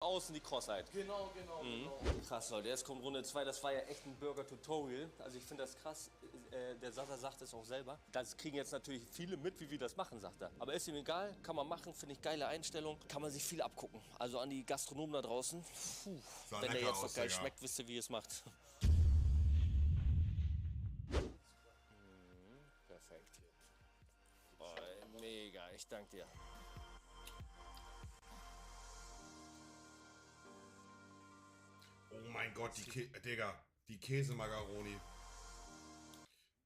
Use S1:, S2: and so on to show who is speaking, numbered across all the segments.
S1: außen die Crossheit.
S2: Genau.
S1: Krass, Leute, jetzt kommt Runde 2. Das war ja echt ein Burger-Tutorial. Also ich finde das krass. Der Sasa sagt es auch selber. Das kriegen jetzt natürlich viele mit, wie wir das machen, sagt er. Aber ist ihm egal, kann man machen, finde ich geile Einstellung. Kann man sich viel abgucken. Also an die Gastronomen da draußen. Puh, wenn der jetzt noch geil schmeckt, wisst ihr, wie ihr es macht. Perfekt. Boah, mega, ich danke dir.
S3: Oh mein Gott, Digga, die Käsemacaroni.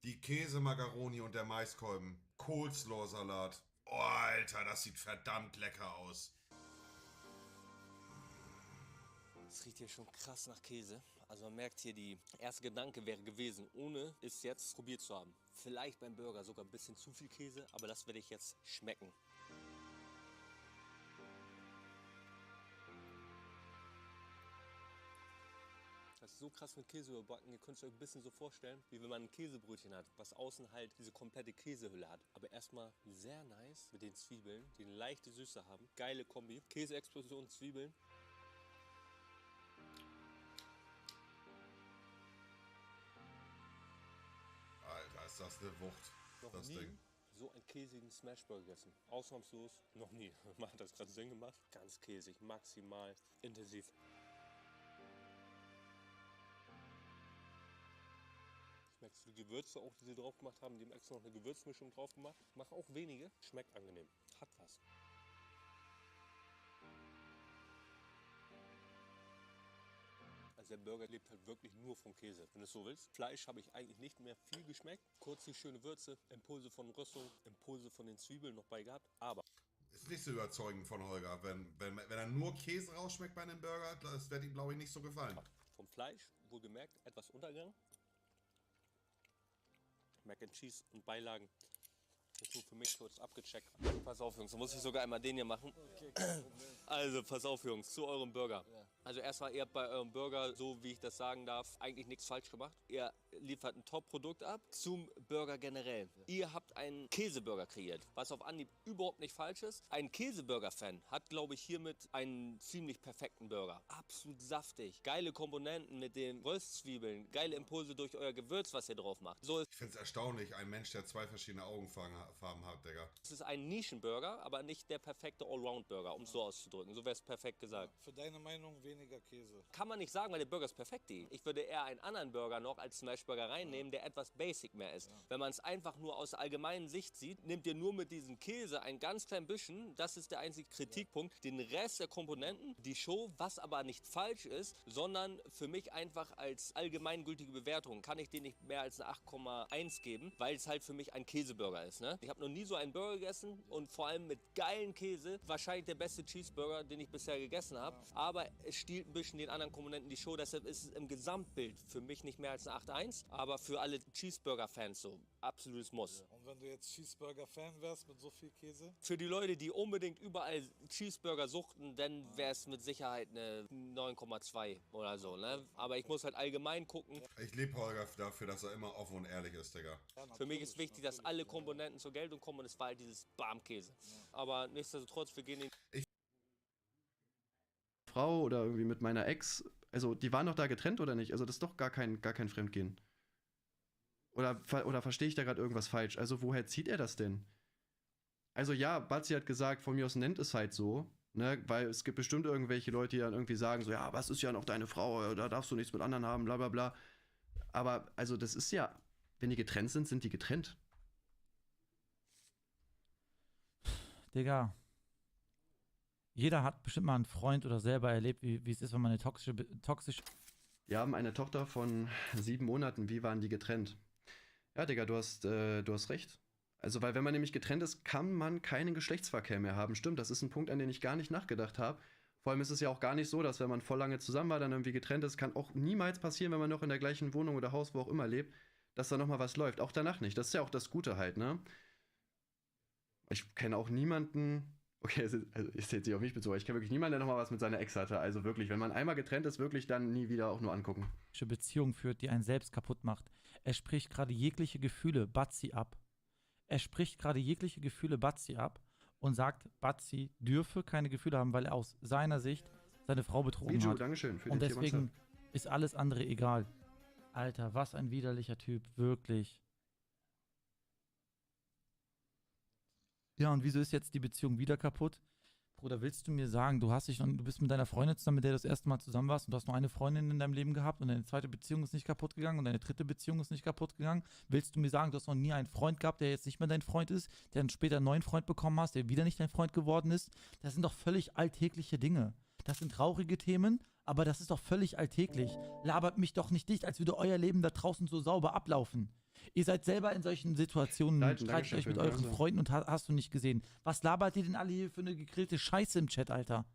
S3: Die Käsemacaroni und der Maiskolben. Coleslaw-Salat. Oh, Alter, das sieht verdammt lecker aus.
S1: Es riecht hier schon krass nach Käse. Also man merkt hier, die erste Gedanke wäre gewesen, ohne es jetzt probiert zu haben. Vielleicht beim Burger sogar ein bisschen zu viel Käse, aber das werde ich jetzt schmecken. Das ist so krass mit Käse überbacken. Ihr könnt es euch ein bisschen so vorstellen, wie wenn man ein Käsebrötchen hat, was außen halt diese komplette Käsehülle hat. Aber erstmal sehr nice mit den Zwiebeln, die eine leichte Süße haben. Geile Kombi. Käseexplosion, Zwiebeln.
S3: Alter, ist das eine Wucht, das Ding.
S1: So einen käsigen Smashburger gegessen. Ausnahmslos noch nie. Man hat das gerade Sinn gemacht. Ganz käsig, maximal intensiv. Schmeckst du die Gewürze auch, die sie drauf gemacht haben? Die haben extra noch eine Gewürzmischung drauf gemacht. Machen auch wenige. Schmeckt angenehm. Hat was. Also der Burger lebt halt wirklich nur vom Käse, wenn du es so willst. Fleisch habe ich eigentlich nicht mehr viel geschmeckt. Kurz die schöne Würze, Impulse von Röstung, Impulse von den Zwiebeln noch bei gehabt. Aber
S3: Ist nicht so überzeugend von Holger. Wenn er nur Käse rausschmeckt bei einem Burger, das wird ihm, glaube ich, nicht so gefallen.
S1: vom Fleisch, wohlgemerkt, etwas Untergang. Mac and Cheese und Beilagen. Das ist nur für mich kurz abgecheckt. Pass auf, Jungs, da muss ich sogar einmal den hier machen.
S2: Okay,
S1: Also, pass auf, Jungs, zu eurem Burger. Also erstmal, ihr habt bei eurem Burger, so wie ich das sagen darf, eigentlich nichts falsch gemacht. Ihr liefert ein Top-Produkt ab zum Burger generell. Ihr habt einen Käseburger kreiert, was auf Anhieb überhaupt nicht falsch ist. Ein Käseburger-Fan hat, glaube ich, hiermit einen ziemlich perfekten Burger. Absolut saftig, geile Komponenten mit den Röstzwiebeln, geile Impulse durch euer Gewürz, was ihr drauf macht. So,
S3: Ich finde es erstaunlich, ein Mensch, der zwei verschiedene Augenfarben hat, Digga.
S1: es ist ein Nischenburger, aber nicht der perfekte Allround-Burger, um es so auszudrücken. So wäre es perfekt gesagt.
S2: Für deine Meinung weniger Käse.
S1: Kann man nicht sagen, weil der Burger ist perfekt. Ich würde eher einen anderen Burger noch als Smashburger reinnehmen, der etwas basic mehr ist. Wenn man es einfach nur aus der allgemeinen Sicht sieht, nehmt ihr nur mit diesem Käse ein ganz klein bisschen, das ist der einzige Kritikpunkt, den Rest der Komponenten, die Show, was aber nicht falsch ist, sondern für mich einfach als allgemeingültige Bewertung kann ich den nicht mehr als eine 8,1 geben, weil es halt für mich ein Käseburger ist. Ne? Ich habe noch nie so einen Burger gegessen und vor allem mit geilen Käse, wahrscheinlich der beste Cheeseburger, den ich bisher gegessen habe, aber es stiehlt ein bisschen den anderen Komponenten die Show, deshalb ist es im Gesamtbild für mich nicht mehr als eine 8,1, aber für alle Cheeseburger-Fans so absolutes Muss.
S2: Und wenn du jetzt Cheeseburger-Fan wärst mit so viel Käse?
S1: Für die Leute, die unbedingt überall Cheeseburger suchten, dann wäre es mit Sicherheit eine 9,2 oder so. Ne? Aber ich muss halt allgemein gucken.
S3: Ich liebe Holger dafür, dass er immer offen und ehrlich ist, Digga.
S2: Ja,
S1: Für mich ist wichtig, dass alle Komponenten zur Geltung kommen und es war halt dieses Barmkäse. Aber nichtsdestotrotz, wir gehen den
S4: Frau oder irgendwie mit meiner Ex, also die waren doch da getrennt oder nicht? Also das ist doch gar kein Fremdgehen. Oder verstehe ich da gerade irgendwas falsch? Also woher zieht er das denn? Also ja, Batzi hat gesagt, von mir aus nennt es halt so, ne? Weil es gibt bestimmt irgendwelche Leute, die dann irgendwie sagen so, ja, was ist ja noch deine Frau, da darfst du nichts mit anderen haben, bla bla bla. Aber also das ist ja, wenn die getrennt sind, sind die getrennt.
S5: Digga. Jeder hat bestimmt mal einen Freund oder selber erlebt, wie es ist, wenn man eine toxische.
S4: Die haben eine Tochter von 7 Monaten, wie waren die getrennt? Ja, Digga, du hast recht. Also, weil wenn man nämlich getrennt ist, kann man keinen Geschlechtsverkehr mehr haben. Stimmt, das ist ein Punkt, an den ich gar nicht nachgedacht habe. Vor allem ist es ja auch gar nicht so, dass wenn man voll lange zusammen war, dann irgendwie getrennt ist, kann auch niemals passieren, wenn man noch in der gleichen Wohnung oder Haus, wo auch immer lebt, dass da nochmal was läuft. Auch danach nicht. Das ist ja auch das Gute halt, ne? Ich kenne auch niemanden. Okay, es zählt sich auf mich bezogen. Ich kenne wirklich niemanden, der nochmal was mit seiner Ex hatte. Also wirklich, wenn man einmal getrennt ist, wirklich dann nie wieder auch nur angucken.
S5: Beziehung führt, die einen selbst kaputt macht. Er spricht gerade jegliche Gefühle Batzi ab. Und sagt, Batzi dürfe keine Gefühle haben, weil aus seiner Sicht seine Frau betrogen
S4: Biju,
S5: hat.
S4: Dankeschön für
S5: Und
S4: den Tier
S5: deswegen ist alles andere egal. Alter, was ein widerlicher Typ, wirklich. Ja, und wieso ist jetzt die Beziehung wieder kaputt? Bruder, willst du mir sagen, du bist mit deiner Freundin zusammen, mit der du das erste Mal zusammen warst und du hast nur eine Freundin in deinem Leben gehabt und deine zweite Beziehung ist nicht kaputt gegangen und deine dritte Beziehung ist nicht kaputt gegangen? Willst du mir sagen, du hast noch nie einen Freund gehabt, der jetzt nicht mehr dein Freund ist, der dann später einen neuen Freund bekommen hast, der wieder nicht dein Freund geworden ist? Das sind doch völlig alltägliche Dinge. Das sind traurige Themen, aber das ist doch völlig alltäglich. Labert mich doch nicht dicht, als würde euer Leben da draußen so sauber ablaufen. Ihr seid selber in solchen Situationen, streitet euch mit euren Freunden und hast du nicht gesehen. Was labert ihr denn alle hier für eine gegrillte Scheiße im Chat, Alter?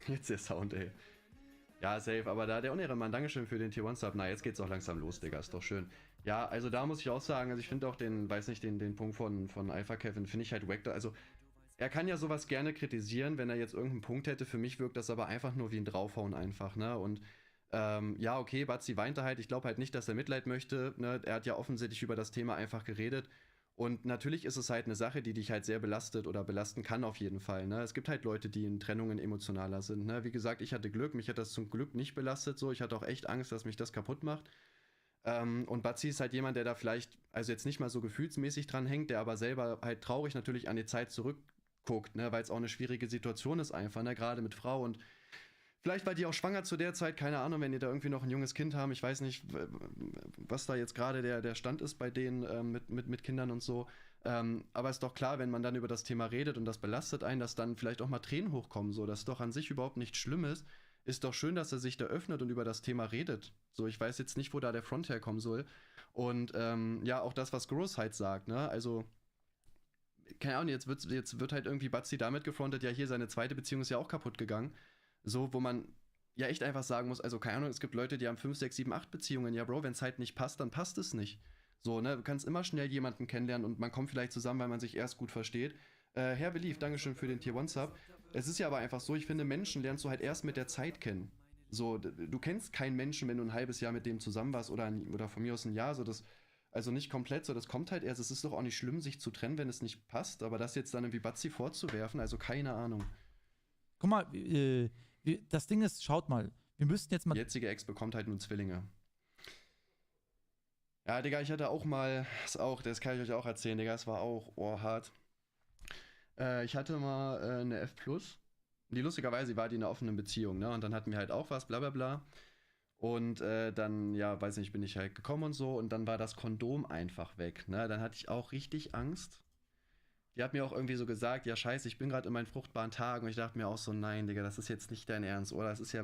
S4: Jetzt der Sound, ey. Ja, safe, aber da der Unehrenmann, Dankeschön für den Tier 1 Sub. Na, jetzt geht's auch langsam los, Digga, ist doch schön. Ja, also da muss ich auch sagen, also ich finde auch den Punkt von Alpha Kevin, finde ich halt wack. Also, er kann ja sowas gerne kritisieren, wenn er jetzt irgendeinen Punkt hätte. Für mich wirkt das aber einfach nur wie ein Draufhauen einfach, ne? Und ja, okay, Batzi weinte halt. Ich glaube halt nicht, dass er Mitleid möchte. Ne? Er hat ja offensichtlich über das Thema einfach geredet. Und natürlich ist es halt eine Sache, die dich halt sehr belastet oder belasten kann auf jeden Fall. Ne? Es gibt halt Leute, die in Trennungen emotionaler sind. Ne? Wie gesagt, ich hatte Glück. Mich hat das zum Glück nicht belastet. So, ich hatte auch echt Angst, dass mich das kaputt macht. Und Batzi ist halt jemand, der da vielleicht, also jetzt nicht mal so gefühlsmäßig dran hängt, der aber selber halt traurig natürlich an die Zeit zurückguckt, ne? Weil es auch eine schwierige Situation ist einfach, ne? Gerade mit Frau und vielleicht war die auch schwanger zu der Zeit, keine Ahnung, wenn die da irgendwie noch ein junges Kind haben. Ich weiß nicht, was da jetzt gerade der Stand ist bei denen mit Kindern und so. Aber ist doch klar, wenn man dann über das Thema redet und das belastet einen, dass dann vielleicht auch mal Tränen hochkommen. So, das ist doch an sich überhaupt nichts Schlimmes. Ist doch schön, dass er sich da öffnet und über das Thema redet. So, ich weiß jetzt nicht, wo da der Front herkommen soll. Und ja, auch das, was Gross halt sagt, ne? Also, keine Ahnung, jetzt wird halt irgendwie Batzi damit gefrontet, ja, hier seine zweite Beziehung ist ja auch kaputt gegangen. So, wo man ja echt einfach sagen muss, also keine Ahnung, es gibt Leute, die haben 5, 6, 7, 8 Beziehungen. Ja, Bro, wenn es halt nicht passt, dann passt es nicht. So, ne, du kannst immer schnell jemanden kennenlernen und man kommt vielleicht zusammen, weil man sich erst gut versteht. Herr Belief, Dankeschön für den Tier 1 Sub. Es ist ja aber einfach so, ich finde, Menschen lernst du halt erst mit der Zeit kennen. So, du kennst keinen Menschen, wenn du ein halbes Jahr mit dem zusammen warst oder von mir aus ein Jahr, so das, also nicht komplett, so das kommt halt erst. Es ist doch auch nicht schlimm, sich zu trennen, wenn es nicht passt, aber das jetzt dann irgendwie Batzi vorzuwerfen, also keine Ahnung.
S5: Guck mal, das Ding ist, schaut mal, wir müssten jetzt mal...
S4: Die jetzige Ex bekommt halt nun Zwillinge. Ja, Digga, ich hatte auch mal, das kann ich euch auch erzählen, Digga, es war auch hart. Ich hatte mal eine F+, die lustigerweise war die in einer offenen Beziehung, ne, und dann hatten wir halt auch was, bla bla bla. Und dann, ja, weiß nicht, bin ich halt gekommen und so und dann war das Kondom einfach weg, ne, dann hatte ich auch richtig Angst. Die hat mir auch irgendwie so gesagt, ja scheiße, ich bin gerade in meinen fruchtbaren Tagen und ich dachte mir auch so, nein, Digga, das ist jetzt nicht dein Ernst, oder? Das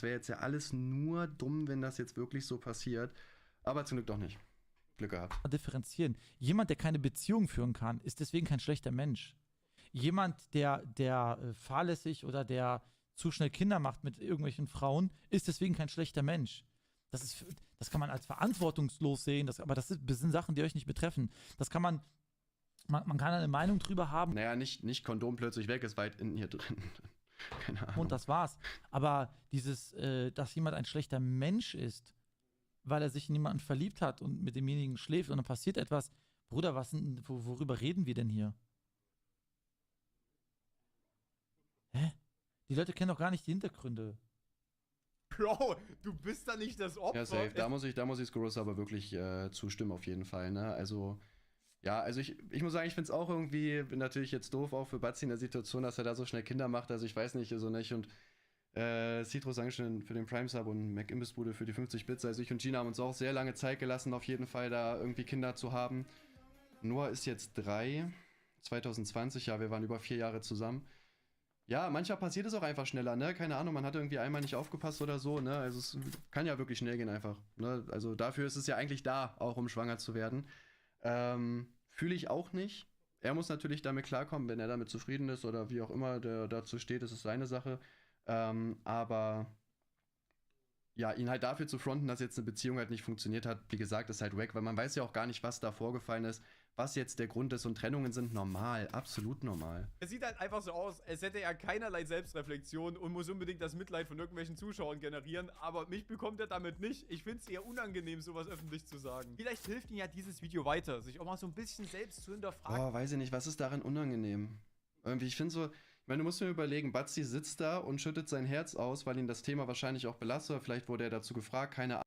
S4: wäre jetzt ja alles nur dumm, wenn das jetzt wirklich so passiert. Aber zum Glück doch nicht. Glück gehabt.
S5: Differenzieren. Jemand, der keine Beziehung führen kann, ist deswegen kein schlechter Mensch. Jemand, der fahrlässig oder der zu schnell Kinder macht mit irgendwelchen Frauen, ist deswegen kein schlechter Mensch. Das kann man als verantwortungslos sehen, aber das sind Sachen, die euch nicht betreffen. Das kann man kann eine Meinung drüber haben.
S4: Naja, nicht Kondom plötzlich weg, ist weit in hier drin. Keine Ahnung.
S5: Und das war's. Aber dass jemand ein schlechter Mensch ist, weil er sich in jemanden verliebt hat und mit demjenigen schläft und dann passiert etwas, Bruder, worüber reden wir denn hier? Hä? Die Leute kennen doch gar nicht die Hintergründe.
S6: Bro, du bist da nicht das Opfer.
S4: Ja, safe. Da muss ich Skurrus aber wirklich zustimmen, auf jeden Fall, ne? Also, ja, also ich muss sagen, ich finde es auch irgendwie natürlich jetzt doof, auch für Batzi in der Situation, dass er da so schnell Kinder macht. Also ich weiß nicht, so nicht. Und Citrus, Dankeschön für den Prime-Sub und Mac Imbissbude für die 50 Bits. Also ich und Gina haben uns auch sehr lange Zeit gelassen, auf jeden Fall da irgendwie Kinder zu haben. Noah ist jetzt 3, 2020, ja, wir waren über 4 Jahre zusammen. Ja, manchmal passiert es auch einfach schneller, ne? Keine Ahnung, man hat irgendwie einmal nicht aufgepasst oder so, ne? Also es kann ja wirklich schnell gehen einfach, ne? Also dafür ist es ja eigentlich da, auch um schwanger zu werden. Fühle ich auch nicht. Er muss natürlich damit klarkommen, wenn er damit zufrieden ist oder wie auch immer der dazu steht, das ist seine Sache. Aber ja, ihn halt dafür zu fronten, dass jetzt eine Beziehung halt nicht funktioniert hat, wie gesagt, ist halt wack, weil man weiß ja auch gar nicht, was da vorgefallen ist, was jetzt der Grund ist und Trennungen sind normal, absolut normal.
S6: Es sieht halt einfach so aus, als hätte er keinerlei Selbstreflexion und muss unbedingt das Mitleid von irgendwelchen Zuschauern generieren, aber mich bekommt er damit nicht. Ich finde es eher unangenehm, sowas öffentlich zu sagen. Vielleicht hilft ihm ja dieses Video weiter, sich auch mal so ein bisschen selbst zu hinterfragen.
S4: Boah, weiß ich nicht, was ist darin unangenehm? Irgendwie, ich finde so, ich meine, du musst mir überlegen, Batzi sitzt da und schüttet sein Herz aus, weil ihn das Thema wahrscheinlich auch belastet, oder vielleicht wurde er dazu gefragt, keine Ahnung.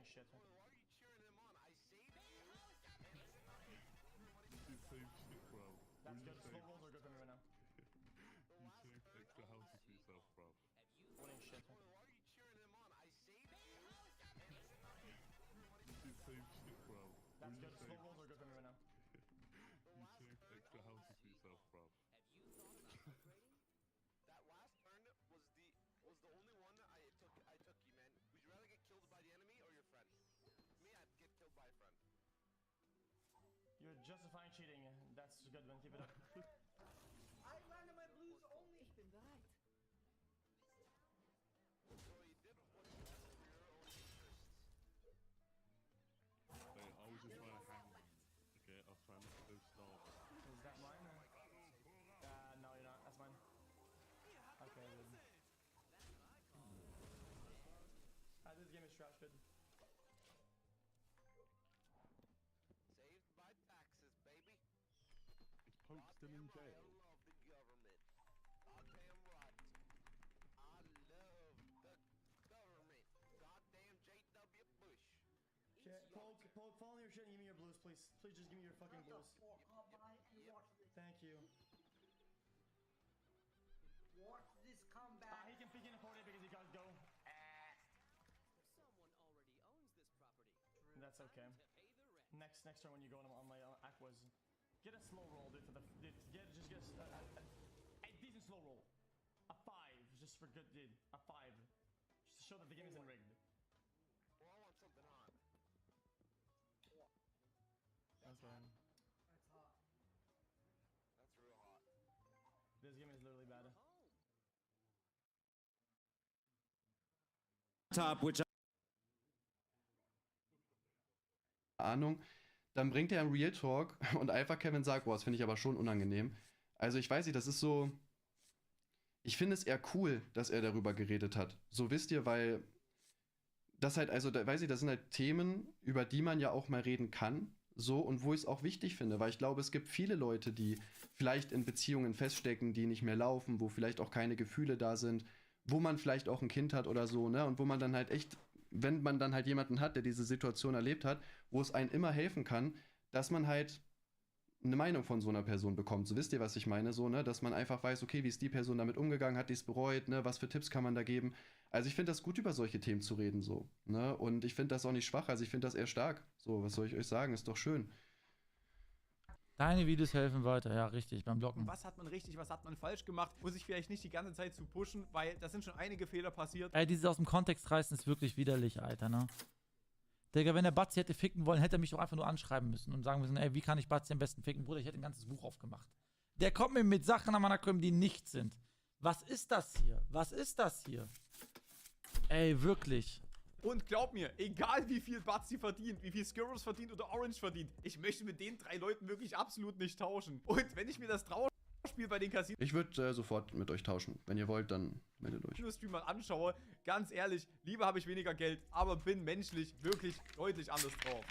S7: Shit. That's good. Slow rolls are good for me right now. You saved extra houses for yourself, bro. Holy shit. You saved shit, bro. That's good. Slow rolls are good for me right now. You saved extra houses for yourself, bro.
S8: That last turn was the only one I took you, man. Would you rather get killed by the enemy or your friend? Me, I'd get killed by a friend.
S7: You're justifying cheating. That's good, man. Keep it up.
S9: I ran in my blues only. Ich bin bereit.
S8: So you did what's best for your own interests.
S7: Wait, I was just trying to hang them. Okay, I was trying to go start. Is that mine? No, you're not. That's mine. Okay, then. This game is trash, good.
S8: Saved by taxes, baby.
S7: Is Pope still in jail?
S8: I love the government. Goddamn right. I love the government. Goddamn J.W. Bush.
S7: Poke, follow your shit and give me your blues, please. Please just give me your fucking blues. Thank you.
S9: Watch this comeback.
S7: He can peek in the podium because he got go. That's okay. Next turn when you go on my aquas, get a slow roll, dude. Get a decent slow roll. A 5, just for good, dude. A 5, just to show that the game isn't rigged.
S8: Well, I want something hot.
S7: That's fine.
S9: That's hot.
S8: That's real hot.
S7: This game is literally bad.
S10: Top, which
S4: Ahnung, dann bringt er einen Real Talk und einfach Kevin sagt, boah, das finde ich aber schon unangenehm. Also ich weiß nicht, das ist so, ich finde es eher cool, dass er darüber geredet hat. So wisst ihr, weil das halt, also da, weiß ich, das sind halt Themen, über die man ja auch mal reden kann, so, und wo ich es auch wichtig finde, weil ich glaube, es gibt viele Leute, die vielleicht in Beziehungen feststecken, die nicht mehr laufen, wo vielleicht auch keine Gefühle da sind, wo man vielleicht auch ein Kind hat oder so, ne, und wo man dann halt echt, wenn man dann halt jemanden hat, der diese Situation erlebt hat, wo es einem immer helfen kann, dass man halt eine Meinung von so einer Person bekommt. So, wisst ihr, was ich meine? So, ne, dass man einfach weiß, okay, wie ist die Person damit umgegangen, hat die es bereut, ne, was für Tipps kann man da geben? Also ich finde das gut, über solche Themen zu reden, so, ne, und ich finde das auch nicht schwach, also ich finde das eher stark. So, was soll ich euch sagen? Ist doch schön.
S5: Deine Videos helfen weiter, ja, richtig, beim Blocken.
S6: Was hat man richtig, was hat man falsch gemacht? Muss ich vielleicht nicht die ganze Zeit zu pushen, weil da sind schon einige Fehler passiert.
S5: Ey, dieses aus dem Kontext reißen ist wirklich widerlich, Alter, ne? Digga, wenn der Batzi hätte ficken wollen, hätte er mich doch einfach nur anschreiben müssen und sagen müssen, ey, wie kann ich Batzi am besten ficken? Bruder, ich hätte ein ganzes Buch aufgemacht. Der kommt mir mit Sachen an meiner Krüm, die nichts sind. Was ist das hier? Was ist das hier? Ey, wirklich.
S6: Und glaub mir, egal wie viel Batzi verdient, wie viel Skurrus verdient oder Orange verdient, ich möchte mit den 3 Leuten wirklich absolut nicht tauschen. Und wenn ich mir das Trauerspiel bei den Casinos
S4: Ich würde sofort mit euch tauschen. Wenn ihr wollt, dann meldet euch.
S6: Stream mal anschaue, ganz ehrlich, lieber habe ich weniger Geld, aber bin menschlich wirklich deutlich anders drauf.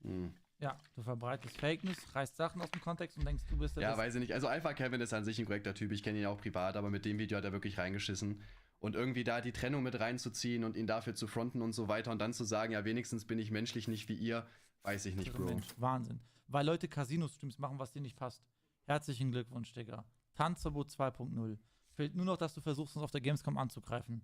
S4: Hm.
S5: Ja, du verbreitest Fake News, reißt Sachen aus dem Kontext und denkst, du bist der
S4: Ja,
S5: Beste.
S4: weiß ich nicht. Also Alpha Kevin ist an sich ein korrekter Typ. Ich kenne ihn auch privat, aber mit dem Video hat er wirklich reingeschissen. Und irgendwie da die Trennung mit reinzuziehen und ihn dafür zu fronten und so weiter und dann zu sagen, ja, wenigstens bin ich menschlich nicht wie ihr, weiß ich nicht, Bro.
S5: Mensch, Wahnsinn. Weil Leute Casino-Streams machen, was dir nicht passt. Herzlichen Glückwunsch, Digga. Tanzverbot 2.0. Fehlt nur noch, dass du versuchst, uns auf der Gamescom anzugreifen.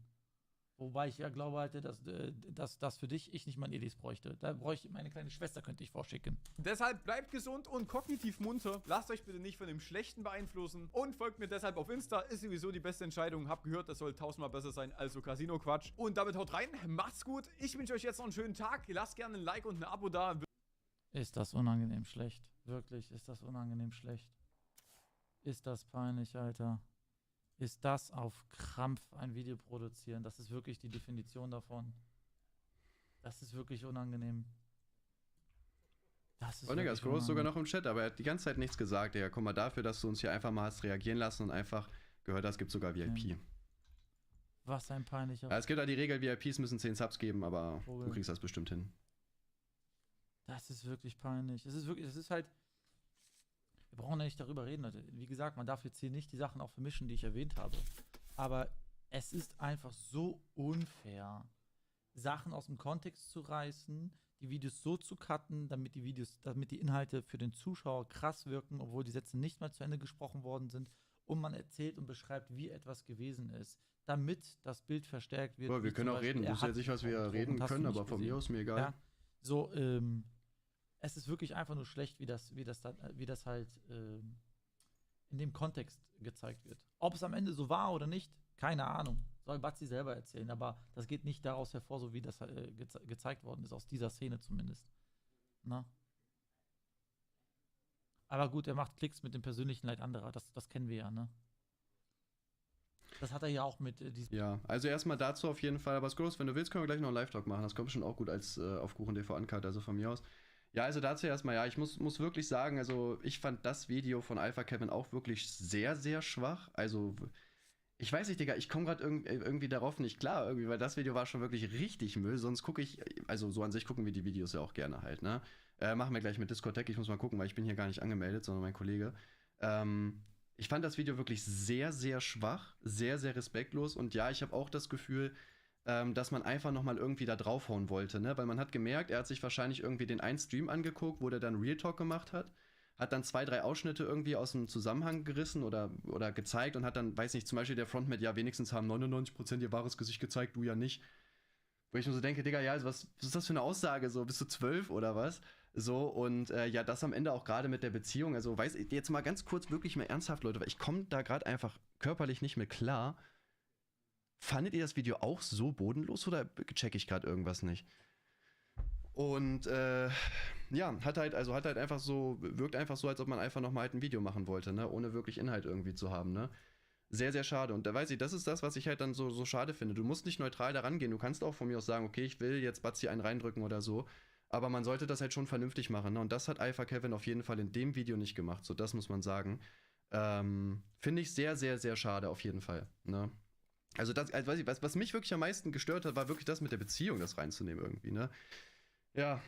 S5: Wobei ich ja glaube halt, dass das für dich ich nicht mal Edis bräuchte. Da bräuchte ich meine kleine Schwester, könnte ich vorschicken.
S6: Deshalb bleibt gesund und kognitiv munter. Lasst euch bitte nicht von dem Schlechten beeinflussen. Und folgt mir deshalb auf Insta. Ist sowieso die beste Entscheidung. Hab gehört, das soll 1000-mal besser sein als so Casino-Quatsch. Und damit haut rein. Macht's gut. Ich wünsche euch jetzt noch einen schönen Tag. Lasst gerne ein Like und ein Abo da.
S5: Ist das unangenehm schlecht? Wirklich, ist das unangenehm schlecht? Ist das peinlich, Alter? Ist das auf Krampf ein Video produzieren? Das ist wirklich die Definition davon. Das ist wirklich unangenehm. Das ist
S4: Oh, Digga,
S5: wirklich
S4: Scroll ist sogar
S5: unangenehm.
S4: noch im Chat, aber er hat die ganze Zeit nichts gesagt, Digga. Guck mal, dafür, dass du uns hier einfach mal hast reagieren lassen und einfach gehört hast, gibt sogar VIP.
S5: Was ein peinlicher.
S4: Ja, es gibt ja die Regel, VIPs müssen 10 Subs geben, aber
S5: Vogel.
S4: du kriegst das bestimmt hin.
S5: Das ist wirklich peinlich. Es ist wirklich, es ist halt. Wir brauchen ja nicht darüber reden, Leute. Wie gesagt, man darf jetzt hier nicht die Sachen auch vermischen, die ich erwähnt habe. Aber es ist einfach so unfair, Sachen aus dem Kontext zu reißen, die Videos so zu cutten, damit die Inhalte für den Zuschauer krass wirken, obwohl die Sätze nicht mal zu Ende gesprochen worden sind, und man erzählt und beschreibt, wie etwas gewesen ist, damit das Bild verstärkt wird.
S4: Boah, wir
S5: wie
S4: können
S5: zum
S4: auch reden.
S5: Beispiel,
S4: Du weißt ja nicht, was wir
S5: Drogen
S4: reden
S5: hast du
S4: können,
S5: nicht
S4: aber von
S5: gesehen.
S4: mir aus mir egal.
S5: Ja, so, es ist wirklich einfach nur schlecht, wie das halt in dem Kontext gezeigt wird. Ob es am Ende so war oder nicht, keine Ahnung. Soll Batzi selber erzählen, aber das geht nicht daraus hervor, so wie das gezeigt worden ist, aus dieser Szene zumindest. Na? Aber gut, er macht Klicks mit dem persönlichen Leid anderer, das kennen wir ja, ne? Das hat er ja auch mit diesem.
S4: Ja, also erstmal dazu auf jeden Fall. Aber Scrolls, wenn du willst, können wir gleich noch einen Live-Talk machen. Das kommt schon auch gut als auf Kuchen TV Uncut, also von mir aus. Ja, also dazu erstmal, ja, ich muss wirklich sagen, also ich fand das Video von Alpha Kevin auch wirklich sehr, sehr schwach. Also, ich weiß nicht, Digga, ich komme gerade irgendwie darauf nicht klar, irgendwie, weil das Video war schon wirklich richtig Müll. Sonst gucke ich, also so an sich gucken wir die Videos ja auch gerne halt, ne? Machen wir gleich mit Discotech, ich muss mal gucken, weil ich bin hier gar nicht angemeldet, sondern mein Kollege. Ich fand das Video wirklich sehr, sehr schwach, sehr, sehr respektlos und ja, ich habe auch das Gefühl, dass man einfach nochmal irgendwie da draufhauen wollte, ne? Weil man hat gemerkt, er hat sich wahrscheinlich irgendwie den einen Stream angeguckt, wo der dann Real Talk gemacht hat dann 2, 3 Ausschnitte irgendwie aus dem Zusammenhang gerissen oder gezeigt und hat dann, weiß nicht, zum Beispiel der Frontman, ja, wenigstens haben 99% ihr wahres Gesicht gezeigt, du ja nicht. Wo ich mir so denke, Digga, ja, also was ist das für eine Aussage, so, bist du 12 oder was? So, und ja, das am Ende auch gerade mit der Beziehung, also weiß ich, jetzt mal ganz kurz, wirklich mal ernsthaft, Leute, weil ich komme da gerade einfach körperlich nicht mehr klar. Fandet ihr das Video auch so bodenlos oder check ich gerade irgendwas nicht? Und ja, hat halt einfach so, wirkt einfach so, als ob man einfach nochmal halt ein Video machen wollte, ne? Ohne wirklich Inhalt irgendwie zu haben, ne? Sehr, sehr schade. Und da weiß ich, das ist das, was ich halt dann so schade finde. Du musst nicht neutral daran gehen. Du kannst auch von mir aus sagen, okay, ich will jetzt Batzi einen reindrücken oder so. Aber man sollte das halt schon vernünftig machen, ne? Und das hat Alpha Kevin auf jeden Fall in dem Video nicht gemacht. So, das muss man sagen. Finde ich sehr, sehr, sehr schade auf jeden Fall, ne? Also, was mich wirklich am meisten gestört hat, war wirklich das mit der Beziehung, das reinzunehmen irgendwie, ne? Ja,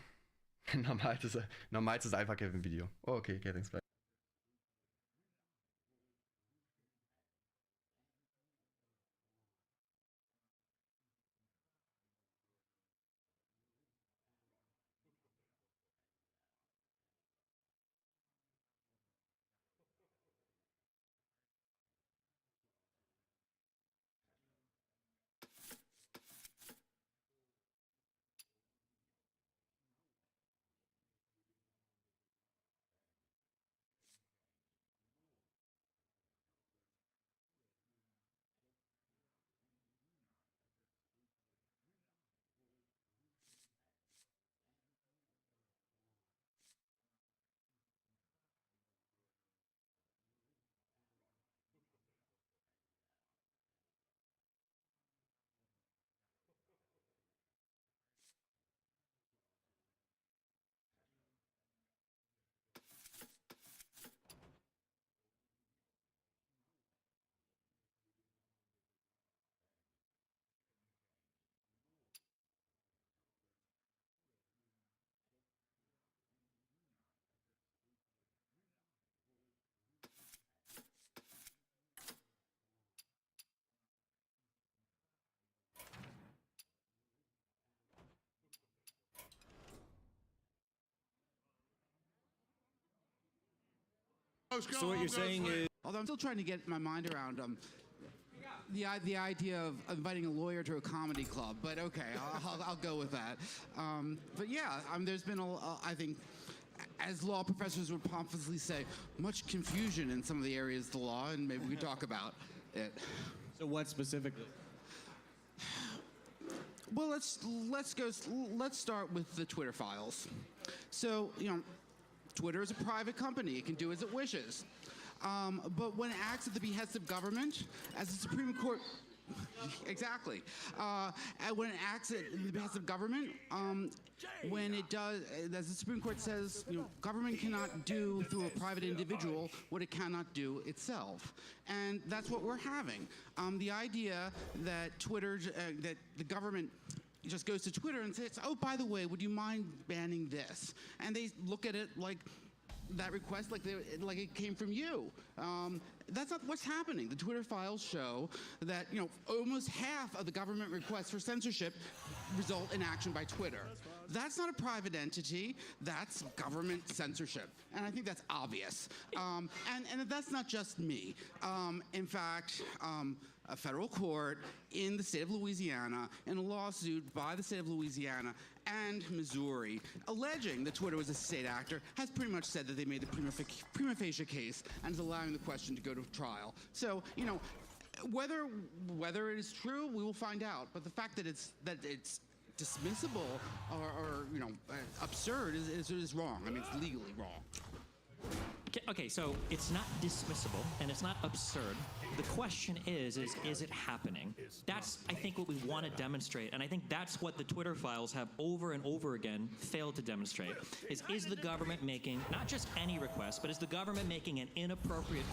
S4: normalstes Alpha Kevin Video. Oh, okay, thanks, bye.
S10: So what you're saying is...
S11: Although I'm still trying to get my mind around the idea of inviting a lawyer to a comedy club, but okay, I'll go with that. But yeah, there's been I think, as law professors would pompously say, much confusion in some of the areas of the law, and maybe we talk about it.
S10: So what specifically?
S11: Well, let's start with the Twitter files. So, Twitter is a private company. It can do as it wishes. But when it acts at the behest of government, as the Supreme Court... Exactly. And when it acts at the behest of government, when it does, as the Supreme Court says, government cannot do through a private individual what it cannot do itself. And that's what we're having. The idea that Twitter, that the government just goes to Twitter and says, oh, by the way, would you mind banning this? And they look at it like that request like it came from you. That's not what's happening. The Twitter files show that almost half of the government requests for censorship result in action by Twitter. That's not a private entity. That's government censorship, and I think that's obvious. And that's not just me. In fact, a federal court in the state of Louisiana, in a lawsuit by the state of Louisiana and Missouri, alleging that Twitter was a state actor, has pretty much said that they made the prima facie case and is allowing the question to go to trial. So, whether it is true, we will find out. But the fact that it's dismissible or absurd is wrong. I mean, it's legally wrong.
S12: Okay, so it's not dismissible and it's not absurd. The question is it happening? That's, I think, what we want to demonstrate, and I think that's what the Twitter files have over and over again failed to demonstrate, is the government making, not just any request, but is the government making an inappropriate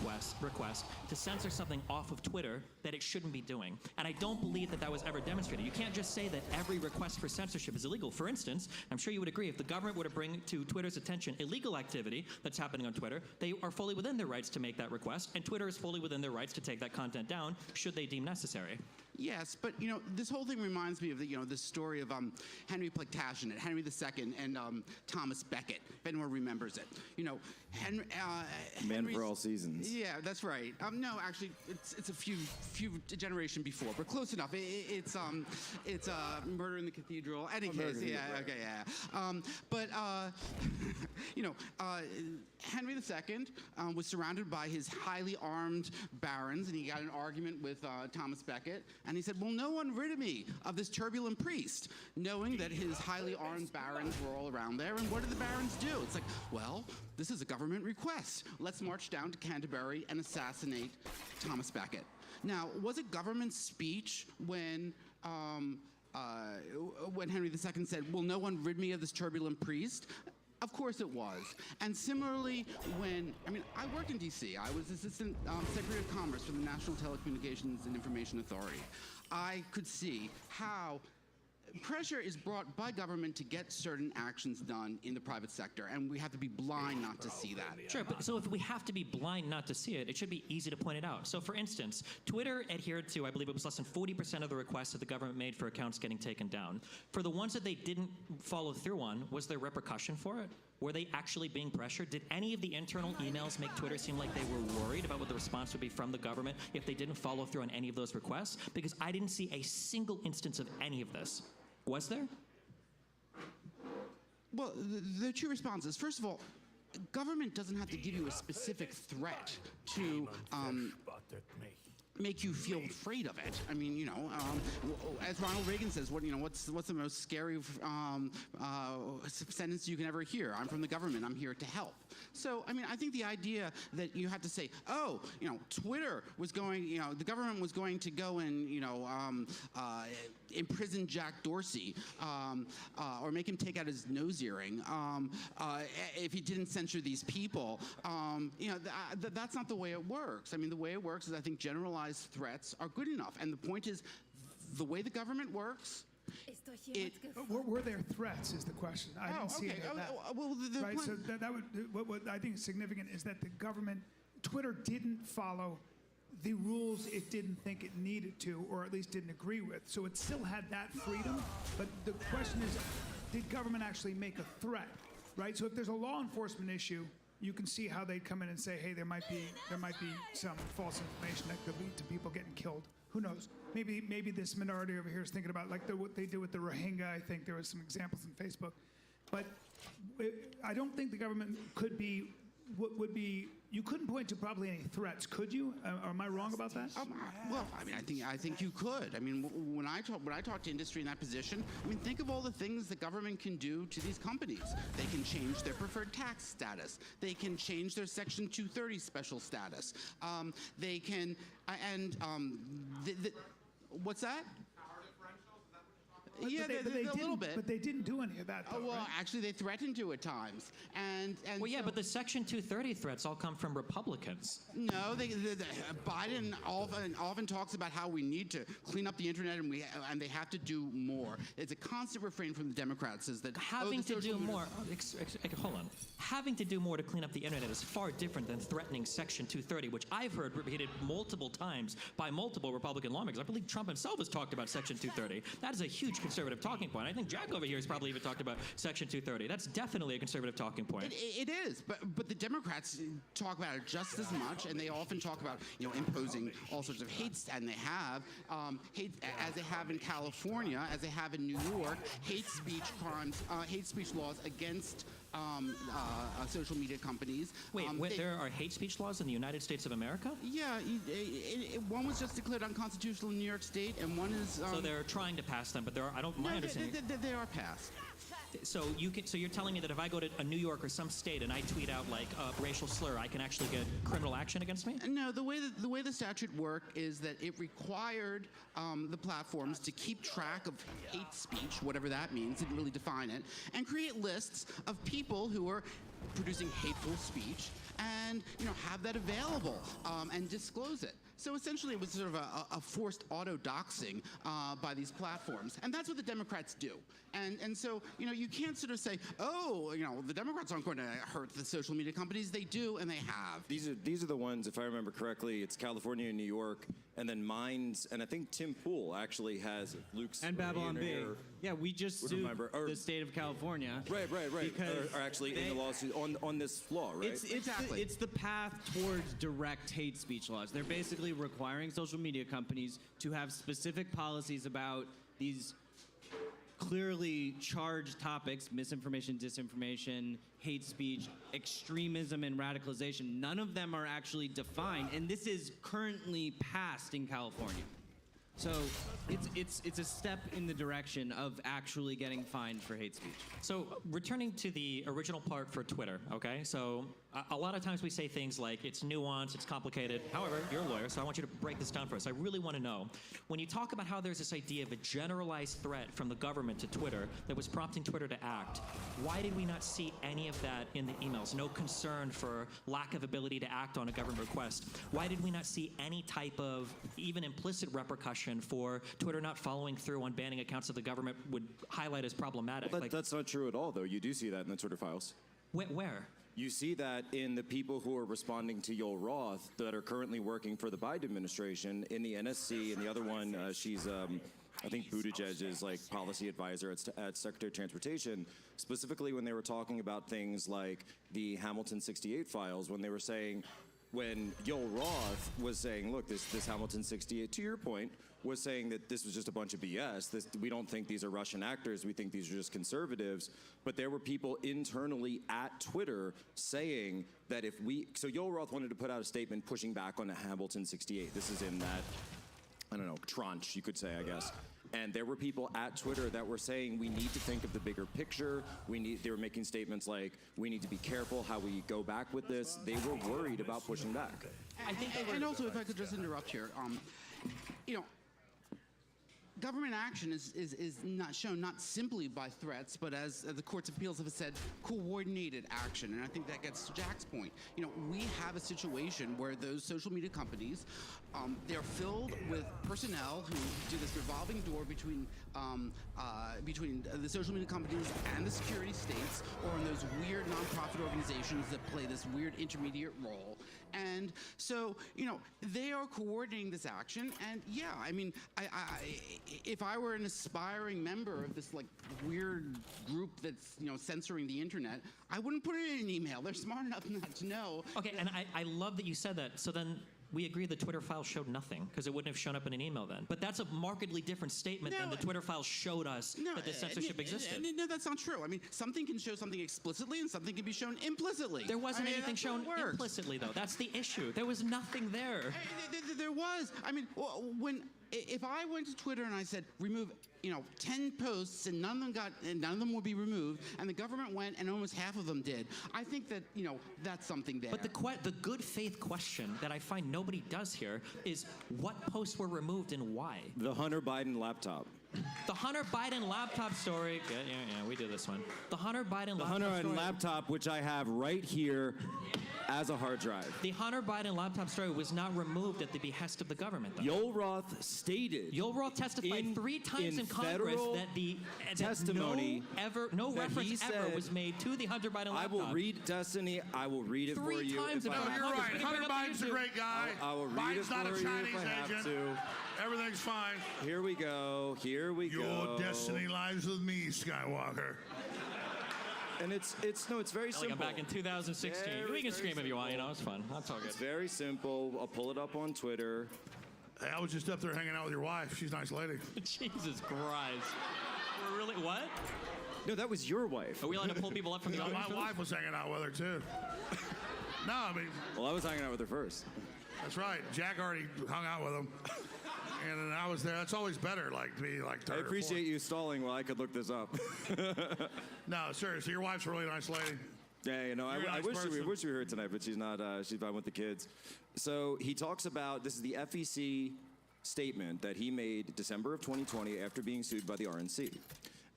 S12: request to censor something off of Twitter that it shouldn't be doing? And I don't believe that was ever demonstrated. You can't just say that every request for censorship is illegal. For instance, I'm sure you would agree, if the government were to bring to Twitter's attention illegal activity that's happening on Twitter, they are fully within their rights to make that request, and Twitter is fully within their rights to take that content down should they deem necessary.
S11: Yes, but this whole thing reminds me of the story of Henry Plantagenet, Henry II, and Thomas Becket, if anyone remembers it.
S10: Man for all seasons.
S11: Yeah, that's right. No, actually, it's a few generation before, but close enough. It's Murder in the Cathedral. Any case, yeah, okay, yeah. But Henry II was surrounded by his highly armed barons, and he got in an argument with Thomas Becket. And he said, "Will no one rid me of this turbulent priest?" Knowing that his highly armed barons were all around there. And what did the barons do? It's like, well, this is a government request. Let's march down to Canterbury and assassinate Thomas Becket. Now, was it government speech when Henry II said, "Will no one rid me of this turbulent priest"? Of course it was. And similarly, I worked in D.C. I was Assistant Secretary of Commerce for the National Telecommunications and Information Authority. I could see how pressure is brought by government to get certain actions done in the private sector, and we have to be blind not to see that.
S12: Sure, but so if we have to be blind not to see it, it should be easy to point it out. So for instance, Twitter adhered to, I believe it was less than 40% of the requests that the government made for accounts getting taken down. For the ones that they didn't follow through on, was there repercussion for it? Were they actually being pressured? Did any of the internal emails make Twitter seem like they were worried about what the response would be from the government if they didn't follow through on any of those requests? Because I didn't see a single instance of any of this. Was there?
S11: Well, there are two responses. First of all, government doesn't have to give you a specific threat to make you feel afraid of it. I mean, as Ronald Reagan says, what's the most scary sentence you can ever hear? I'm from the government. I'm here to help. So, I think the idea that you have to say, Twitter was going, the government was going to go and, imprison Jack Dorsey or make him take out his nose earring if he didn't censor these people. That's not the way it works. The way it works is I think generalized threats are good enough. And the point is, the way the government works,
S13: were there threats is the question. I didn't see any of that. Right, so that would, what I think is significant is that the government, Twitter didn't follow the rules it didn't think it needed to, or at least didn't agree with. So it still had that freedom, but the question is, did government actually make a threat, right? So if there's a law enforcement issue, you can see how they'd come in and say, hey, there might be some false information that could lead to people getting killed. Who knows? Maybe this minority over here is thinking about like what they did with the Rohingya. I think there was some examples on Facebook, but I don't think the government would be. You couldn't point to probably any threats, could you? Or am I wrong about that?
S11: Well, I mean, I think you could. I mean, when I talk to industry in that position, I mean, think of all the things the government can do to these companies. They can change their preferred tax status. They can change their Section 230 special status. They can, what's that? Yeah, a little bit.
S13: But they didn't do any of that, though,
S11: well,
S13: right?
S11: actually, they threatened to at times.
S12: Well, yeah, but the Section 230 threats all come from Republicans.
S11: No, Biden often talks about how we need to clean up the internet and they have to do more. It's a constant refrain from the Democrats is that
S12: having to do more. Hold on. Having to do more to clean up the internet is far different than threatening Section 230, which I've heard repeated multiple times by multiple Republican lawmakers. I believe Trump himself has talked about Section 230. That is a huge conservative talking point. I think Jack over here has probably even talked about Section 230. That's definitely a conservative talking point.
S11: It is, but the Democrats talk about it just as much, and they often talk about imposing all sorts of hates, and they have hate as they have in California, as they have in New York, hate speech crimes, hate speech laws against social media companies.
S12: Wait, there are hate speech laws in the United States of America?
S11: Yeah, one was just declared unconstitutional in New York State, and one is.
S12: So they're trying to pass them, but there are. I don't. My understanding.
S11: They are passed.
S12: So you're telling me that if I go to New York or some state and I tweet out like a racial slur, I can actually get criminal action against me?
S11: No, the way the statute worked is that it required the platforms to keep track of hate speech, whatever that means, didn't really define it, and create lists of people who are producing hateful speech and have that available and disclose it. So essentially, it was sort of a forced auto-doxing by these platforms, and that's what the Democrats do. And so you can't sort of say, oh, the Democrats aren't going to hurt the social media companies. They do, and they have.
S14: These are the ones, if I remember correctly, it's California and New York, and then Minds, and I think Tim Pool actually has Luke's
S10: and Babylon Bee. Yeah, we just sued the state of California.
S14: Right. Because are actually in the lawsuit on this law, right?
S10: It's the path towards direct hate speech laws. They're basically requiring social media companies to have specific policies about these clearly charged topics: misinformation, disinformation, hate speech, extremism, and radicalization. None of them are actually defined, and this is currently passed in California. So it's a step in the direction of actually getting fined for hate speech.
S12: So returning to the original part for Twitter, okay? So a lot of times we say things like it's nuanced, it's complicated. However, you're a lawyer, so I want you to break this down for us. I really want to know, when you talk about how there's this idea of a generalized threat from the government to Twitter that was prompting Twitter to act, why did we not see any of that in the emails? No concern for lack of ability to act on a government request. Why did we not see any type of even implicit repercussion for Twitter not following through on banning accounts that the government would highlight as problematic?
S14: Well, that's not true at all, though. You do see that in the Twitter files.
S12: Where?
S14: You see that in the people who are responding to Yoel Roth that are currently working for the Biden administration in the NSC, and the other one, she's, I think Buttigieg is like policy advisor at Secretary of Transportation, specifically when they were talking about things like the Hamilton 68 files, when they were saying, when Yoel Roth was saying, look, this Hamilton 68, to your point, was saying that this was just a bunch of BS. We don't think these are Russian actors. We think these are just conservatives. But there were people internally at Twitter saying that so Yoel Roth wanted to put out a statement pushing back on the Hamilton 68. This is in that, I don't know, tranche, you could say, I guess. And there were people at Twitter that were saying we need to think of the bigger picture. They were making statements like we need to be careful how we go back with this. They were worried about pushing back.
S11: And also, if I could just interrupt here, government action is not shown not simply by threats, but as the courts of appeals have said, coordinated action. And I think that gets to Jack's point. We have a situation where those social media companies, they're filled with personnel who do this revolving door between the social media companies and the security states, or in those weird nonprofit organizations that play this weird intermediate role. And so, they are coordinating this action. And yeah, I mean, if I were an aspiring member of this like weird group that's, censoring the internet, I wouldn't put it in an email. They're smart enough not to know.
S12: Okay, and I love that you said that. So then we agree the Twitter file showed nothing because it wouldn't have shown up in an email then. But that's a markedly different statement than the Twitter file showed us that the censorship existed.
S11: No, that's not true. I mean, something can show something explicitly and something can be shown implicitly.
S12: There wasn't anything shown implicitly, though. That's the issue. There was nothing there.
S11: There was. I mean, if I went to Twitter and I said remove 10 posts and none of them will be removed, and the government went and almost half of them did, I think that that's something there.
S12: But the good faith question that I find nobody does here is what posts were removed and why.
S14: The Hunter Biden laptop.
S12: The Hunter Biden laptop story. Yeah, we did this one. The Hunter Biden laptop.
S14: The Hunter
S12: story.
S14: laptop, which I have right here as a hard drive.
S12: The Hunter Biden laptop story was not removed at the behest of the government, though.
S14: Yoel Roth stated.
S12: Yoel Roth testified 3 times in Congress that
S14: testimony
S12: no reference ever was made to the Hunter Biden laptop.
S14: I will read Destiny. I will read it for you.
S12: 3 times.
S15: No, you're right. Hunter Biden's a great guy.
S14: I will read
S15: Biden's
S14: it
S15: not
S14: for
S15: a
S14: you
S15: Chinese
S14: if I have
S15: agent.
S14: to.
S15: Everything's fine.
S14: Here we go. Here we go.
S15: Your destiny lies with me, Skywalker.
S14: And it's very simple.
S12: Like I'm back in 2016. We can scream if you want, it's fun. That's all good.
S14: It's very simple. I'll pull it up on Twitter.
S15: Hey, I was just up there hanging out with your wife. She's a nice lady.
S12: Jesus Christ. We're really, what?
S14: No, that was your wife.
S12: Are we allowed to pull people up from the audience?
S15: My wife was hanging out with her, too. No, I mean...
S14: Well, I was hanging out with her first.
S15: That's right. Jack already hung out with him. And then I was there. That's always better, like, to be like third
S14: I appreciate you stalling while I could look this up.
S15: No, seriously, your wife's a really nice lady.
S14: Yeah, I wish we were here tonight, but she's not. She's fine with the kids. So he talks about, this is the FEC statement that he made December of 2020 after being sued by the RNC.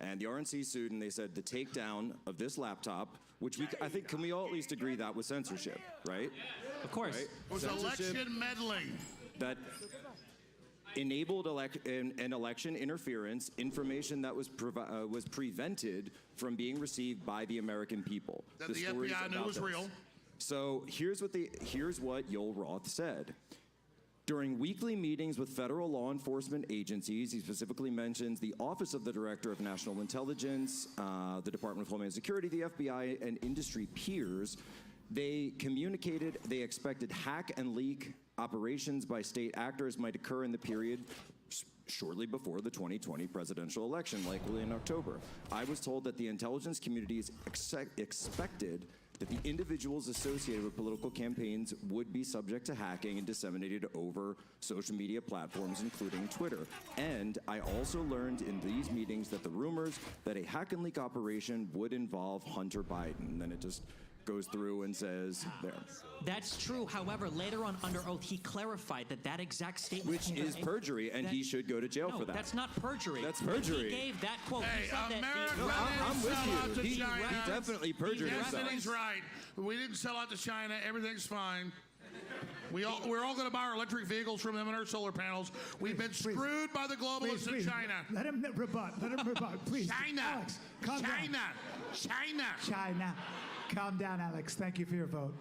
S14: And the RNC sued, and they said the takedown of this laptop, which I think, can we all at least agree that was censorship, right?
S12: Of course.
S14: Right?
S15: It was election meddling.
S14: That enabled an election interference, information that was prevented from being received by the American people.
S15: That the FBI knew was real.
S14: So here's what Yoel Roth said. During weekly meetings with federal law enforcement agencies, he specifically mentions the Office of the Director of National Intelligence, the Department of Homeland Security, the FBI, and industry peers. They communicated they expected hack and leak operations by state actors might occur in the period shortly before the 2020 presidential election, likely in October. I was told that the intelligence communities expected that the individuals associated with political campaigns would be subject to hacking and disseminated over social media platforms, including Twitter. And I also learned in these meetings that the rumors that a hack and leak operation would involve Hunter Biden. And then it just goes through and says there.
S12: That's true. However, later on under oath, he clarified that exact statement,
S14: which is perjury, and he should go to jail for that.
S12: That's not perjury.
S14: That's perjury.
S12: He gave that quote.
S15: Hey,
S12: he said
S15: America
S14: I'm
S15: didn't sell out
S14: with
S15: to
S14: you. He
S15: China.
S14: definitely perjured himself.
S15: Destiny's right. We didn't sell out to China. Everything's fine. We're all going to buy our electric vehicles from them and our solar panels. We've been screwed by the globalists in China.
S13: Let him rebut. Let him rebut, please.
S15: China.
S13: Alex, calm down.
S15: China.
S13: Calm down, Alex. Thank you for your vote.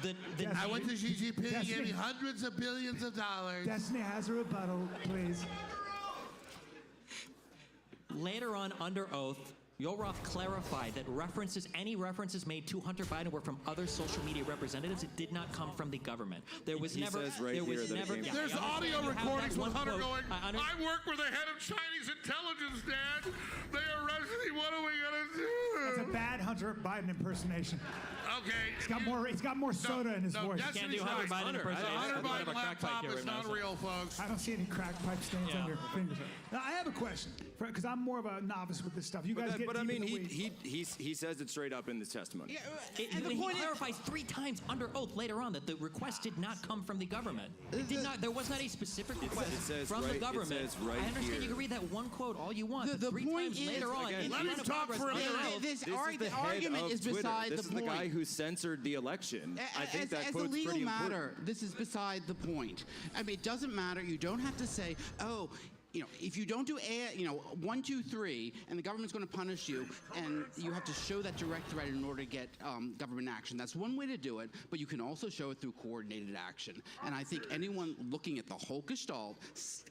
S15: I went to Xi Jinping. He gave me hundreds of billions of dollars.
S13: Destiny has a rebuttal, please.
S12: Later on under oath, Yoel Roth clarified that any references made to Hunter Biden were from other social media representatives. It did not come from the government. There was never.
S15: There's audio recordings with Hunter going, I work with the head of Chinese intelligence, Dad. They arrested me. What are we going to do?
S13: That's a bad Hunter Biden impersonation.
S15: Okay.
S13: He's got more soda in his voice.
S12: Can't do Hunter Biden impersonation.
S15: Hunter Biden laptop is not real, folks.
S13: I don't see any crack pipe stains on your fingers. Now, I have a question, because I'm more of a novice with this stuff. You guys get
S14: But I
S13: deep
S14: mean,
S13: in the weeds.
S14: he says it straight up in this testimony.
S12: He clarifies 3 times under oath later on that the request did not come from the government. It did not. There was not a specific request from the government.
S14: It says right
S12: I understand
S14: here.
S12: you can read that one quote all you want.
S11: The
S12: 3
S11: point
S12: times
S11: is,
S12: later on,
S11: again,
S15: let him talk for a minute.
S11: The argument is beside the point.
S14: This is the guy who censored the election. I think that quote's
S11: as a legal
S14: pretty
S11: matter,
S14: important.
S11: this is beside the point. I mean, it doesn't matter. You don't have to say, oh, if you don't do 1, 2, 3, and the government's going to punish you, and you have to show that direct threat in order to get government action. That's one way to do it, but you can also show it through coordinated action. And I think anyone looking at the whole gestalt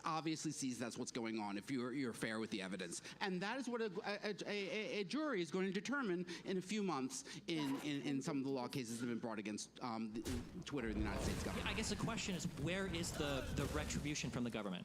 S11: obviously sees that's what's going on if you're fair with the evidence. And that is what a jury is going to determine in a few months in some of the law cases that have been brought against Twitter in the United States government.
S12: I guess the question is, where is the retribution from the government?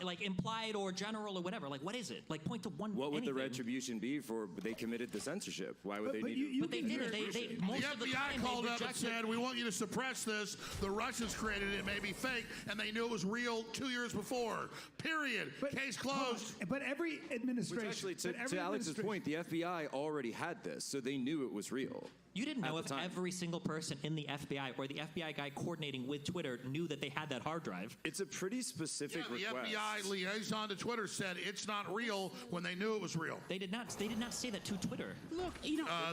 S12: Like implied or general or whatever. Like, what is it? Like, point to one.
S14: What would
S12: anything.
S14: the retribution be for they committed the censorship? Why would they need to?
S12: But they did it. They most
S15: the
S12: of the
S15: FBI
S12: time
S15: called
S12: they
S15: up and
S12: rejected.
S15: said, we want you to suppress this. The Russians created it. It may be fake. And they knew it was real 2 years before. Period. Case closed.
S13: But every administration...
S14: Which actually, to Alex's point, the FBI already had this, so they knew it was real.
S12: You didn't know if every single person in the FBI or the FBI guy coordinating with Twitter knew that they had that hard drive.
S14: It's a pretty specific
S15: Yeah, the
S14: request.
S15: FBI liaison to Twitter said it's not real when they knew it was real.
S12: They did not say that to Twitter.
S11: Look,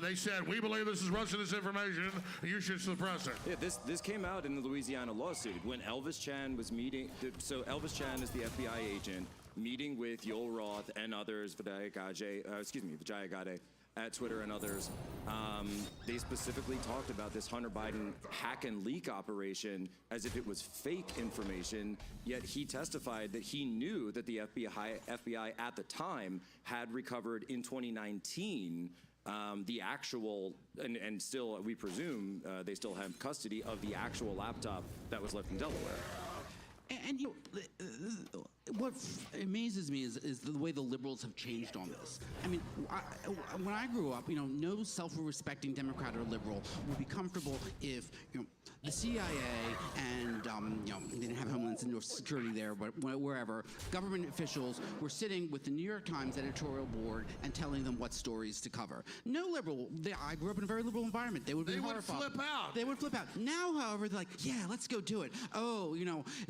S15: they said, we believe this is Russian disinformation. You should suppress it.
S14: Yeah, this came out in the Louisiana lawsuit when Elvis Chan was meeting. So Elvis Chan is the FBI agent meeting with Yoel Roth and others, Vijaya Gadde, at Twitter and others. They specifically talked about this Hunter Biden hack and leak operation as if it was fake information, yet he testified that he knew that the FBI at the time had recovered in 2019 the actual, and still, we presume, they still have custody of the actual laptop that was left in Delaware.
S11: And what amazes me is the way the liberals have changed on this. I mean, when I grew up, no self-respecting Democrat or liberal would be comfortable if, the CIA and, they didn't have Homeland Security there, but wherever, government officials were sitting with the New York Times editorial board and telling them what stories to cover. No liberal, I grew up in a very liberal environment. They would be horrified.
S15: Flip out.
S11: They would flip out. Now, however, they're like, yeah, let's go do it. Oh,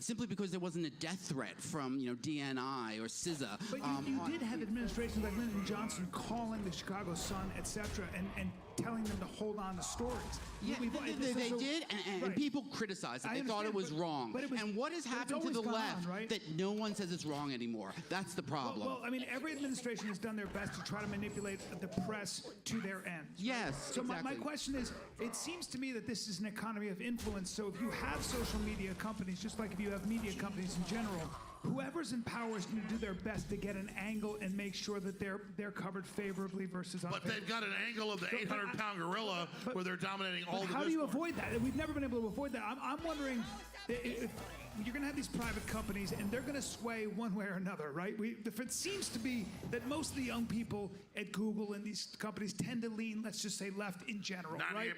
S11: simply because there wasn't a death threat from, DNI or CISA.
S13: But you did have administrations like Lyndon Johnson calling the Chicago Sun, etc., and telling them to hold on to stories.
S11: Yeah, they did, and people criticized it. They thought it was wrong. And what has happened to the left that no one says it's wrong anymore? That's the problem.
S13: Well, I mean, every administration has done their best to try to manipulate the press to their end.
S11: Yes,
S13: So
S11: exactly.
S13: my question is, it seems to me that this is an economy of influence. So if you have social media companies, just like if you have media companies in general, whoever's in power is going to do their best to get an angle and make sure that they're covered favorably versus unfavorably.
S15: But they've got an angle of the 800-pound gorilla where they're dominating all the
S13: How do you
S15: discourse.
S13: avoid that? We've never been able to avoid that. I'm wondering if you're going to have these private companies and they're going to sway one way or another, right? It seems to be that most of the young people at Google and these companies tend to lean, let's just say, left in general,
S15: 98%.
S13: right?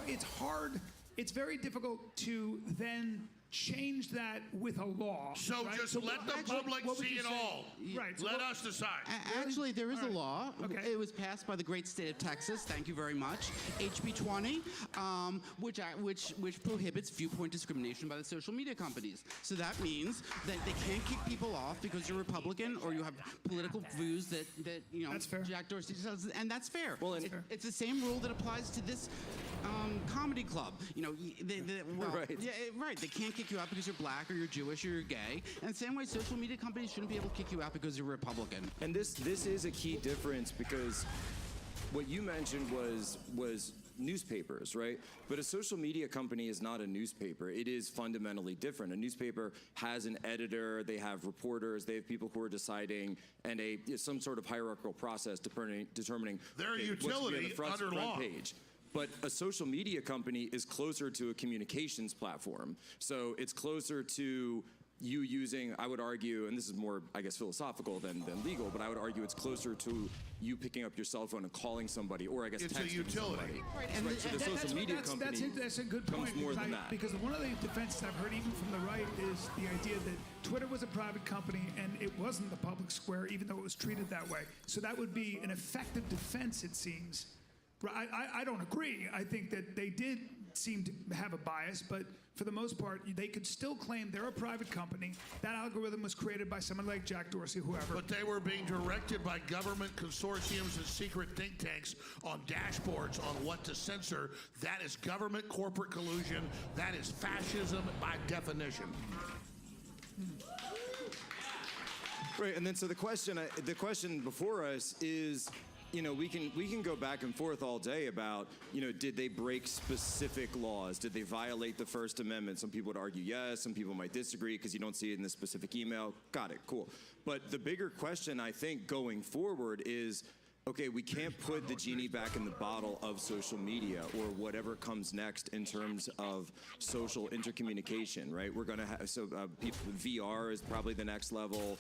S13: It's hard. It's very difficult to then change that with a law.
S15: So
S13: right?
S15: just let the public see it all.
S13: Right. So
S15: Let us decide.
S11: Actually, there is a law. Okay. It was passed by the great state of Texas. Thank you very much. HB 20, which prohibits viewpoint discrimination by the social media companies. So that means that they can't kick people off because you're Republican or you have political views that
S13: That's fair.
S11: Jack Dorsey says, and that's fair. Well, it's the same rule that applies to this comedy club.
S14: Right.
S11: Yeah, right. They can't kick you out because you're black or you're Jewish or you're gay. And the same way, social media companies shouldn't be able to kick you out because you're Republican.
S14: And this is a key difference because what you mentioned was newspapers, right? But a social media company is not a newspaper. It is fundamentally different. A newspaper has an editor, they have reporters, they have people who are deciding, and some sort of hierarchical process determining
S15: Their
S14: what's
S15: utility
S14: on the front
S15: law.
S14: page. But a social media company is closer to a communications platform. So it's closer to you using, I would argue, and this is more, I guess, philosophical than legal, but I would argue it's closer to you picking up your cell phone and calling somebody, or I guess
S15: It's a
S14: texting
S15: utility.
S14: somebody.
S13: Right,
S14: So the social media company
S13: that's a good
S14: comes
S13: point.
S14: more than that.
S13: Because one of the defenses I've heard, even from the right, is the idea that Twitter was a private company and it wasn't the public square, even though it was treated that way. So that would be an effective defense, it seems. I don't agree. I think that they did seem to have a bias, but for the most part, they could still claim they're a private company. That algorithm was created by someone like Jack Dorsey, whoever.
S15: But they were being directed by government consortiums and secret think tanks on dashboards on what to censor. That is government corporate collusion. That is fascism by definition.
S14: Right, and then so the question before us is, you know, we can go back and forth all day about, you know, did they break specific laws? Did they violate the First Amendment? Some people would argue yes, some people might disagree because you don't see it in the specific email. Got it, cool. But the bigger question, I think, going forward is, okay, we can't put the genie back in the bottle of social media or whatever comes next in terms of social intercommunication, right? We're going to have, VR is probably the next level,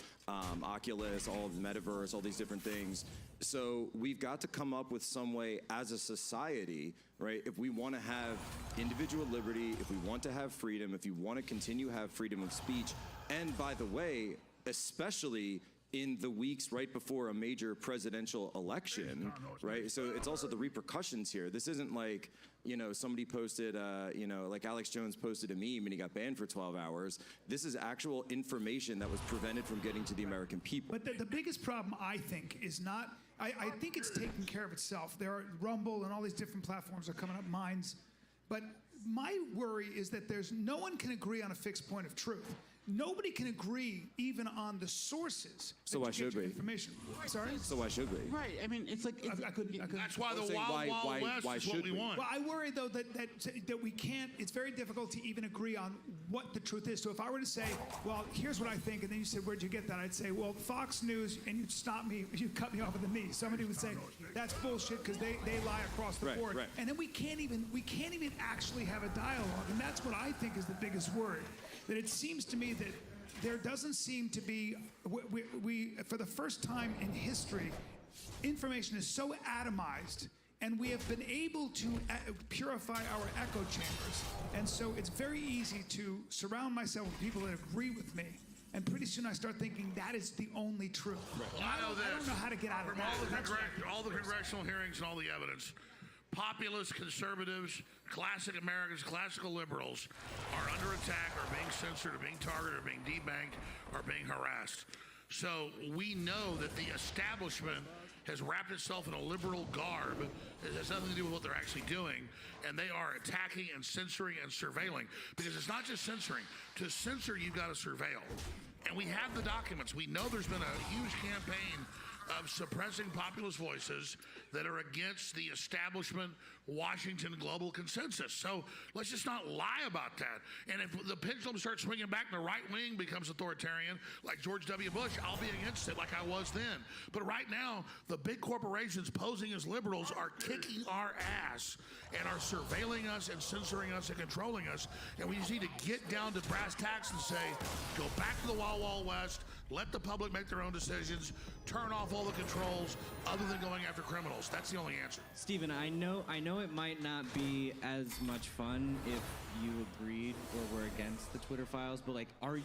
S14: Oculus, all of the metaverse, all these different things. So we've got to come up with some way as a society, right? If we want to have individual liberty, if we want to have freedom, if you want to continue to have freedom of speech, and by the way, especially in the weeks right before a major presidential election, right? So it's also the repercussions here. This isn't like, you know, somebody posted, you know, like Alex Jones posted a meme and he got banned for 12 hours. This is actual information that was prevented from getting to the American people.
S13: But the biggest problem, I think, is not, I think it's taking care of itself. There are Rumble and all these different platforms are coming up, Minds. But my worry is that no one can agree on a fixed point of truth. Nobody can agree even on the sources.
S14: So why should we?
S13: Information. Sorry?
S14: So why should we?
S11: Right. I mean, it's like
S13: I couldn't.
S15: That's why the Wild West is what we want.
S13: Well, I worry though that we can't. It's very difficult to even agree on what the truth is. So if I were to say, well, here's what I think, and then you said, where'd you get that? I'd say, well, Fox News, and you'd stop me, you'd cut me off at the knee. Somebody would say that's bullshit because they lie across the board,
S14: right.
S13: and then we can't even actually have a dialogue, and that's what I think is the biggest worry. That it seems to me that there doesn't seem to be, we for the first time in history, information is so atomized, and we have been able to purify our echo chambers. And so it's very easy to surround myself with people that agree with me. And pretty soon I start thinking that is the only truth.
S15: Well, I
S13: don't know how to get out of that.
S15: All the congressional hearings and all the evidence, populist conservatives, classic Americans, classical liberals are under attack, are being censored, are being targeted, are being debanked, are being harassed. So we know that the establishment has wrapped itself in a liberal garb. It has nothing to do with what they're actually doing. And they are attacking and censoring and surveilling. Because it's not just censoring. To censor, you've got to surveil. And we have the documents. We know there's been a huge campaign of suppressing populist voices that are against the establishment Washington global consensus. So let's just not lie about that. And if the pendulum starts swinging back and the right wing becomes authoritarian, like George W. Bush, I'll be against it like I was then. But right now, the big corporations posing as liberals are kicking our ass and are surveilling us and censoring us and controlling us. And we just need to get down to brass tacks and say, go back to the Wild Wild West, let the public make their own decisions, turn off all the controls other than going after criminals. That's the only answer.
S10: Stephen, I know it might not be as much fun if you agreed or were against the Twitter files, but like, are you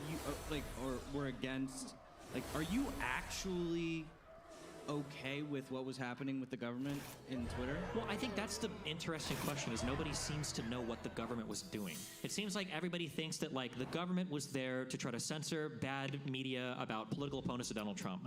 S10: are you actually okay with what was happening with the government in Twitter?
S12: Well, I think that's the interesting question, is nobody seems to know what the government was doing. It seems like everybody thinks that like the government was there to try to censor bad media about political opponents of Donald Trump.